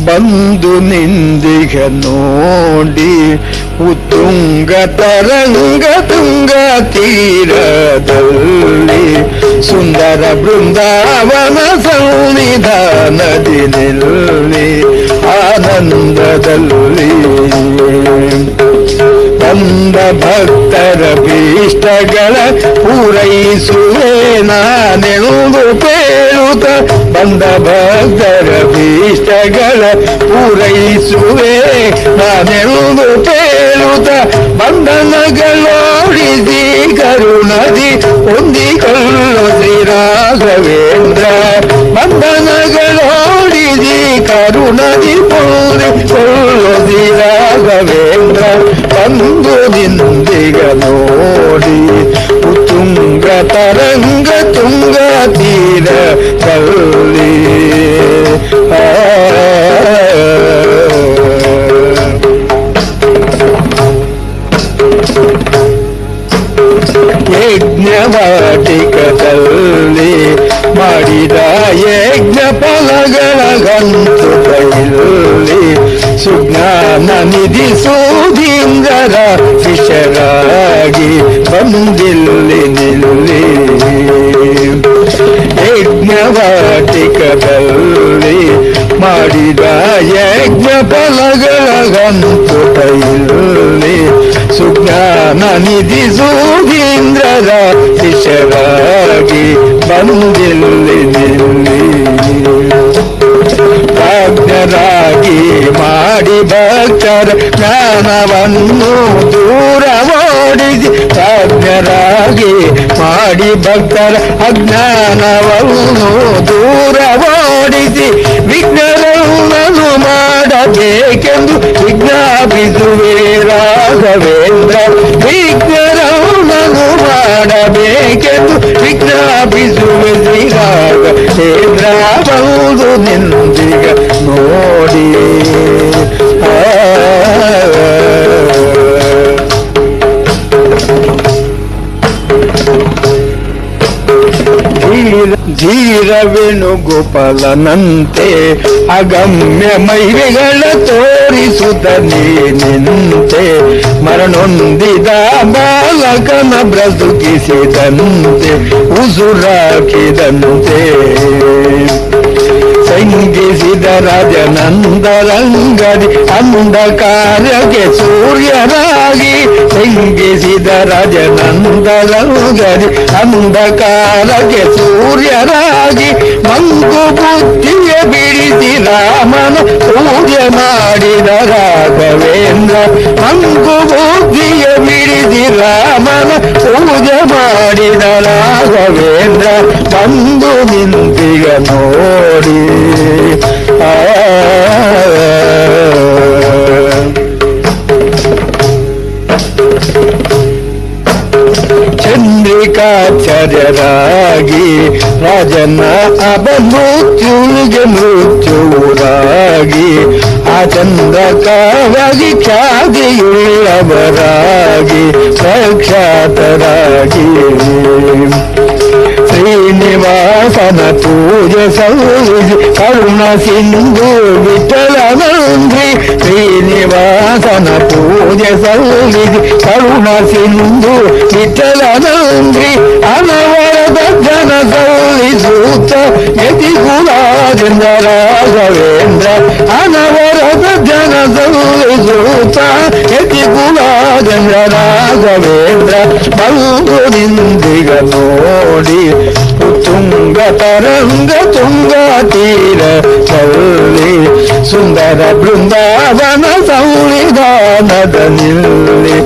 ಬಂದು ನಿಂದಿಗ ನೋಡಿ ಉತ್ತುಂಗ ತರಂಗ ತುಂಗ ತೀರದಲ್ಲಿ ಸುಂದರ ಬೃಂದಾವನ ಸನ್ನಿಧಾನದಿ ನಿಲ್ಲಿ ಆನಂದದಲ್ಲಿ ಬಂದ ಭಕ್ತರ ಭೀಷ್ಟಗಳ ಪೂರೈಸುವೆ ನಾನೆಂದು ಕೇಳುತ್ತ ಬಂದ ಭಕ್ತರ ಭೀಷ್ಟಗಳ ಪೂರೈಸುವೆ ನಾನೆಂದು ಕೇಳುತ್ತ ಬಂಧನಗಳೋಡಿಸಿ ಕರುಣದಿ ಹೊಂದಿಕೊಳ್ಳು ಶ್ರೀ ರಾಘವೇಂದ್ರ ಬಂಧನಗಳೋಡಿಸಿ ಕರುಣದಿ ಹೊಂದಿಕೊಳ್ಳು ಶ್ರೀ ರಾಘವೇಂದ್ರ ಬಂದು ನಿಂದಿಗ ನೋಡಿ ಉತ್ತುಂಗ ತರಂಗ ತುಂಗ ತೀರ ಕಲ್ಲಿ ಯಜ್ಞವಾಟಿಕದಲ್ಲಿ ಮಾಡಿದ ಯಜ್ಞ ಫಲಗಳ ಗಂತುಕೈಯಲ್ಲಿ ಸುಜ್ಞಾನ ನಿಧಿ ಸೂಧೀಂದ್ರ ಶಿಷ್ಯರಾಗಿ ಬಂದಿಲ್ಲಿ ನಿಲ್ಲಿ ಯಜ್ಞವಾಟಿಕದಲ್ಲಿ ಮಾಡಿದ ಯಜ್ಞ ಫಲಗಳ ಗಂತುಕೈಯಲ್ಲಿ ಸುಜ್ಞಾನ ನಿಧಿ ಸೂಧೀಂದ್ರರ ಶಿಷ್ಯರಾಗಿ ಬಂದಿಲ್ಲಿ ನಿಲ್ಲಿ ಪ್ರಾಜ್ಞರಾಗಿ ಮಾಡಿ ಭಕ್ತರ ಜ್ಞಾನವನ್ನು ದೂರ ಓಡಿಸಿ ಪ್ರಾಜ್ಞರಾಗಿ ಮಾಡಿ ಭಕ್ತರ ಅಜ್ಞಾನವನ್ನು ದೂರ ಓಡಿಸಿ ವಿಘ್ನಗಳನ್ನು ಮಾಡಬೇಕೆಂದು ವಿಜ್ಞಾಪಿಸುವೆ ರಾಘವೇಂದ್ರ ವಿಘ್ನಗಳನ್ನು ಮಾಡಬೇಕೆಂದು ವಿಜ್ಞಾಪಿಸುವೆ ಶ್ರೀ ರಾಘವೇಂದ್ರ ಬಂದು ನಿಂದಿಗ ನೋಡಿ ಧೀರ ವೇಣುಗೋಪಾಲನಂತೆ ಅಗಮ್ಯ ಮಹಿಮೆಗಳ ತೋರಿಸುತ್ತ ನಿಂತೆ ಮರಣೊಂದಿದ ಬಾಲಕನ ಬ್ರದುಕಿಸಿದಂತೆ ಉಸುರಾಕಿದಂತೆ ಸಂಗಿಸಿದ ರಾಜನಂದರಂಗದಿ ಅಂಧಕಾರಕ್ಕೆ ಸೂರ್ಯರಾಗಿ ಸಂಗಿಸಿದ ರಾಜನಂದರಂಗದಿ ಅಂಧಕಾರಕ್ಕೆ ಸೂರ್ಯರಾಗಿ ಮಂಕು ಬುದ್ಧಿಯ ಬಿಡಿಸಿ ರಾಮನ ಪೂಜೆ ಮಾಡಿದ ರಾಘವೇಂದ್ರ ಮಂಕು ಬುದ್ಧಿಯ ಬಿಡಿಸಿ ರಾಮನ ಪೂಜೆ ಮಾಡಿದ ರಾಘವೇಂದ್ರ ಬಂದು ನಿಂತಿಗ ನೋಡಿ ಚಂದ್ರಿಕಾಚಾರ್ಯರಾಗಿ ರಾಜನ ಅಪಮೃತ್ಯುವಿಗೆ ಮೃತ್ಯುರಾಗಿ ಆ ಚಂದ್ರಕವಾಗಿ ಖ್ಯಾತಿಯುಳ್ಳವರಾಗಿ ಪ್ರಖ್ಯಾತರಾಗಿ ಶ್ರೀನಿವಾಸನ ಪೂಜೆ ಸಲ್ಲಿಸಿ ಕರುಣ ಸಿಂಧು ವಿಠಲನಂದ್ರಿ ಶ್ರೀನಿವಾಸನ ಪೂಜೆ ಸಲ್ಲಿಸಿ ಕರುಣ ಸಿಂಧು ವಿಠಲನಂದ್ರಿ ಅನವರದ ಜನ ಸಲ್ಲಿಸೂತ ಯತಿ ಕುಲಾದಿಂದ ರಾಘವೇಂದ್ರ ಅನವರದ ಜನ ಸಲ್ಲಿಸೂತ ಯತಿ ಕುಲಾದಿಂದ ರಾಘವೇಂದ್ರ ಬಂದು ನಿಂದಿಗ ನೋಡಿ ತುಂಗ ತರಂಗ ತುಂಗ ತೀರ ಚಲ್ಲಿ ಸುಂದರ ಬೃಂದಾವನ ಸಂವಿಧಾನದ ನಿಲ್ಲಿ